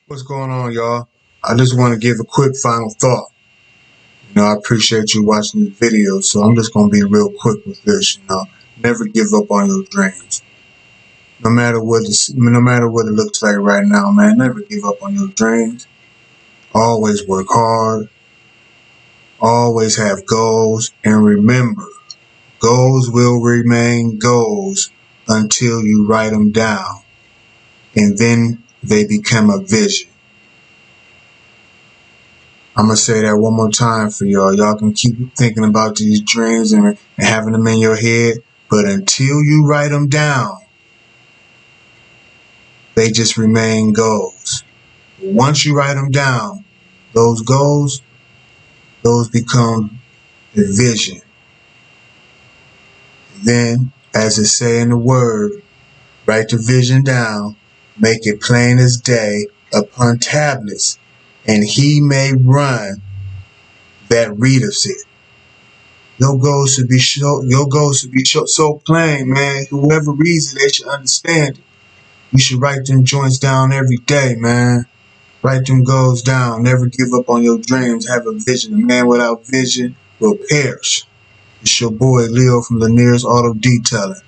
What's going on, y'all? I just want to give a quick final thought. I appreciate you watching this video, so I'm just going to be real quick with this. Never give up on your dreams. No matter what it looks like right now, man, never give up on your dreams. Always work hard. Always have goals. And remember, goals will remain goals until you write them down. And then they become a vision. I'm going to say that one more time for y'all. Y'all can keep thinking about these dreams and having them in your head. But until you write them down, they just remain goals. Once you write them down, those goals, those become the vision. Then, as it say in the word, write the vision down, make it plain as day upon tablets, and he may run that readeth it. Your goals should be so plain, man. Whoever reads it, they should understand it. You should write them joints down every day, man. Write them goals down. Never give up on your dreams. Have a vision. A man without vision will perish. It's your boy Leo from Lanier's Auto Detailing.